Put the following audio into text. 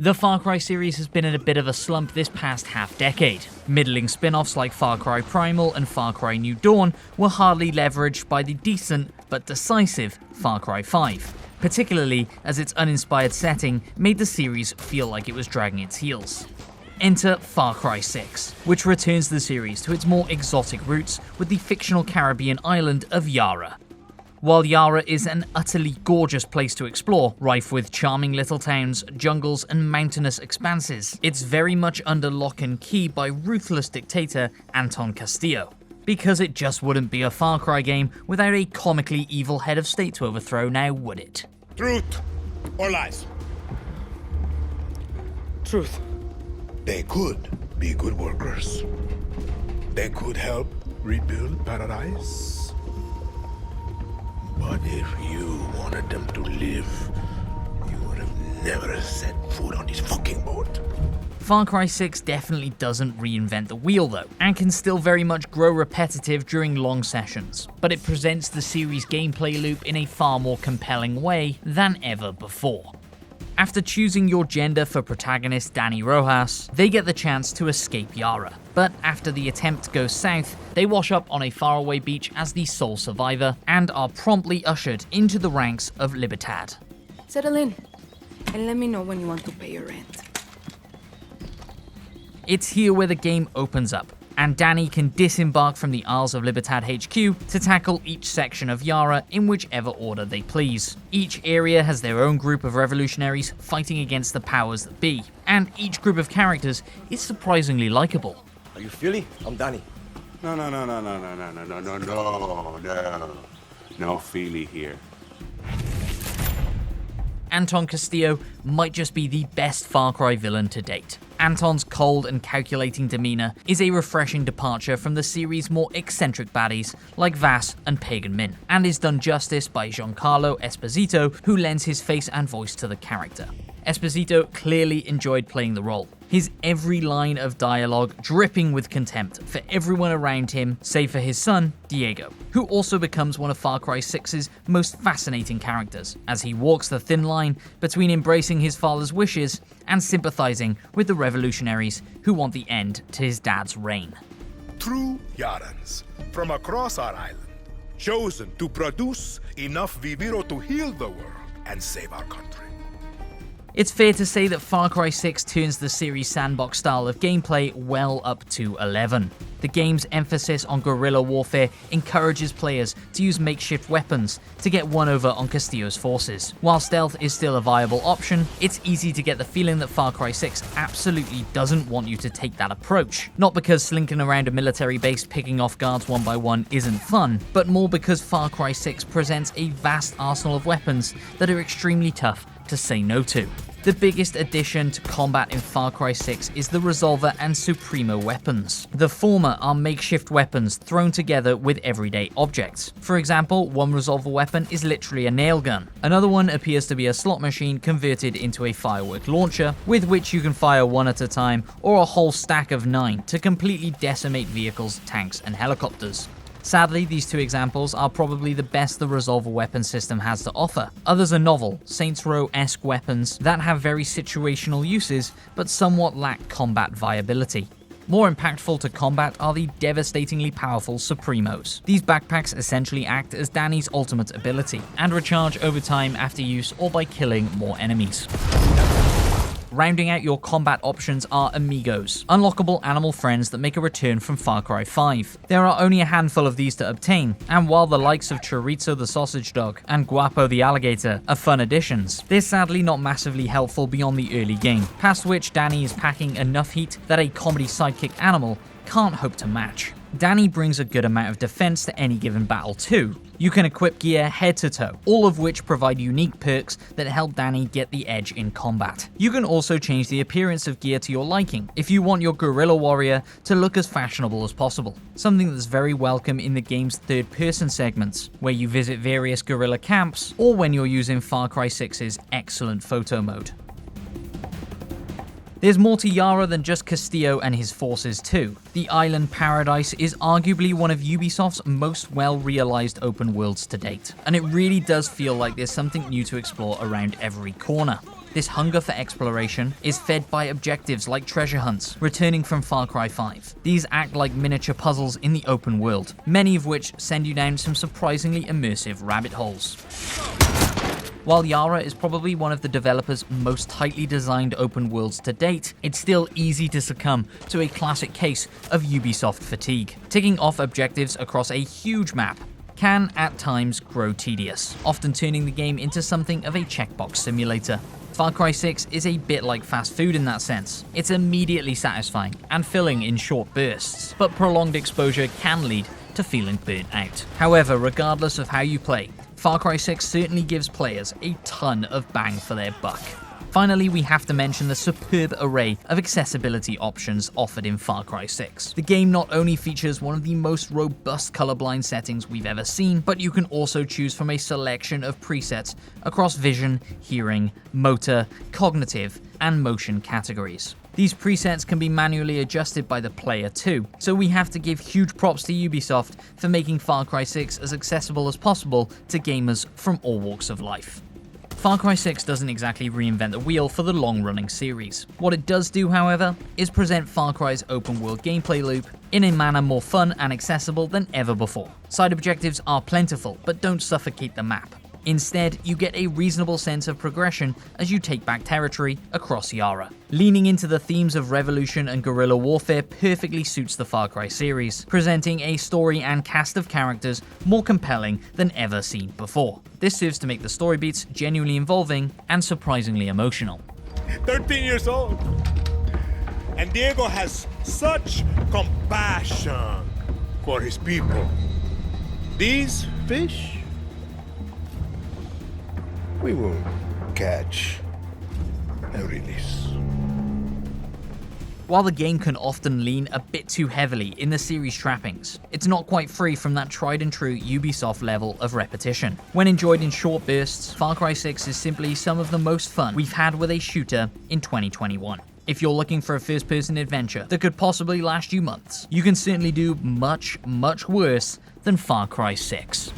The Far Cry series has been in a bit of a slump this past half-decade. Middling spin-offs like Far Cry Primal and Far Cry New Dawn were hardly leveraged by the decent but decisive Far Cry 5, particularly as its uninspired setting made the series feel like it was dragging its heels. Enter Far Cry 6, which returns the series to its more exotic roots with the fictional Caribbean island of Yara. While Yara is an utterly gorgeous place to explore, rife with charming little towns, jungles, and mountainous expanses, it's very much under lock and key by ruthless dictator Antón Castillo. Because it just wouldn't be a Far Cry game without a comically evil head of state to overthrow, now would it? Truth or lies? Truth. They could be good workers. They could help rebuild paradise. But if you wanted them to live, you would have never set foot on this fucking boat. Far Cry 6 definitely doesn't reinvent the wheel though, and can still very much grow repetitive during long sessions, but it presents the series' gameplay loop in a far more compelling way than ever before. After choosing your gender for protagonist Dani Rojas, they get the chance to escape Yara. But after the attempt goes south, they wash up on a faraway beach as the sole survivor and are promptly ushered into the ranks of Libertad. Settle in, and let me know when you want to pay your rent. It's here where the game opens up, and Dani can disembark from the Isles of Libertad HQ to tackle each section of Yara in whichever order they please. Each area has their own group of revolutionaries fighting against the powers that be, and each group of characters is surprisingly likable. Are you Philly? I'm Danny. No, no feely here. Antón Castillo might just be the best Far Cry villain to date. Anton's cold and calculating demeanor is a refreshing departure from the series' more eccentric baddies like Vass and Pagan Min, and is done justice by Giancarlo Esposito, who lends his face and voice to the character. Esposito clearly enjoyed playing the role, his every line of dialogue dripping with contempt for everyone around him, save for his son, Diego, who also becomes one of Far Cry 6's most fascinating characters, as he walks the thin line between embracing his father's wishes and sympathizing with the revolutionaries who want the end to his dad's reign. True Yarans from across our island, chosen to produce enough viviro to heal the world and save our country. It's fair to say that Far Cry 6 turns the series' sandbox style of gameplay well up to 11. The game's emphasis on guerrilla warfare encourages players to use makeshift weapons to get one over on Castillo's forces. While stealth is still a viable option, it's easy to get the feeling that Far Cry 6 absolutely doesn't want you to take that approach. Not because slinking around a military base picking off guards one by one isn't fun, but more because Far Cry 6 presents a vast arsenal of weapons that are extremely tough to say no to. The biggest addition to combat in Far Cry 6 is the Resolver and Supremo weapons. The former are makeshift weapons thrown together with everyday objects. For example, one Resolver weapon is literally a nail gun. Another one appears to be a slot machine converted into a firework launcher, with which you can fire one at a time, or a whole stack of 9 to completely decimate vehicles, tanks, and helicopters. Sadly, these two examples are probably the best the Resolver weapon system has to offer. Others are novel, Saints Row-esque weapons that have very situational uses, but somewhat lack combat viability. More impactful to combat are the devastatingly powerful Supremos. These backpacks essentially act as Dani's ultimate ability, and recharge over time after use or by killing more enemies. Rounding out your combat options are amigos, unlockable animal friends that make a return from Far Cry 5. There are only a handful of these to obtain, and while the likes of Chorizo the sausage dog and Guapo the alligator are fun additions, they're sadly not massively helpful beyond the early game, past which Dani is packing enough heat that a comedy sidekick animal can't hope to match. Dani brings a good amount of defense to any given battle too. You can equip gear head to toe, all of which provide unique perks that help Dani get the edge in combat. You can also change the appearance of gear to your liking if you want your guerrilla warrior to look as fashionable as possible, something that's very welcome in the game's third-person segments, where you visit various guerrilla camps, or when you're using Far Cry 6's excellent photo mode. There's more to Yara than just Castillo and his forces too. The island paradise is arguably one of Ubisoft's most well-realized open worlds to date, and it really does feel like there's something new to explore around every corner. This hunger for exploration is fed by objectives like treasure hunts, returning from Far Cry 5. These act like miniature puzzles in the open world, many of which send you down some surprisingly immersive rabbit holes. While Yara is probably one of the developers' most tightly designed open worlds to date, it's still easy to succumb to a classic case of Ubisoft fatigue. Ticking off objectives across a huge map can at times grow tedious, often turning the game into something of a checkbox simulator. Far Cry 6 is a bit like fast food in that sense. It's immediately satisfying and filling in short bursts, but prolonged exposure can lead to feeling burnt out. However, regardless of how you play, Far Cry 6 certainly gives players a ton of bang for their buck. Finally, we have to mention the superb array of accessibility options offered in Far Cry 6. The game not only features one of the most robust colorblind settings we've ever seen, but you can also choose from a selection of presets across vision, hearing, motor, cognitive, and motion categories. These presets can be manually adjusted by the player too, so we have to give huge props to Ubisoft for making Far Cry 6 as accessible as possible to gamers from all walks of life. Far Cry 6 doesn't exactly reinvent the wheel for the long-running series. What it does do, however, is present Far Cry's open-world gameplay loop in a manner more fun and accessible than ever before. Side objectives are plentiful, but don't suffocate the map. Instead, you get a reasonable sense of progression as you take back territory across Yara. Leaning into the themes of revolution and guerrilla warfare perfectly suits the Far Cry series, presenting a story and cast of characters more compelling than ever seen before. This serves to make the story beats genuinely involving and surprisingly emotional. 13 years old. And Diego has such compassion for his people. These fish, we will catch and release. While the game can often lean a bit too heavily in the series trappings, it's not quite free from that tried and true Ubisoft level of repetition. When enjoyed in short bursts, Far Cry 6 is simply some of the most fun we've had with a shooter in 2021. If you're looking for a first-person adventure that could possibly last you months, you can certainly do much, much worse than Far Cry 6.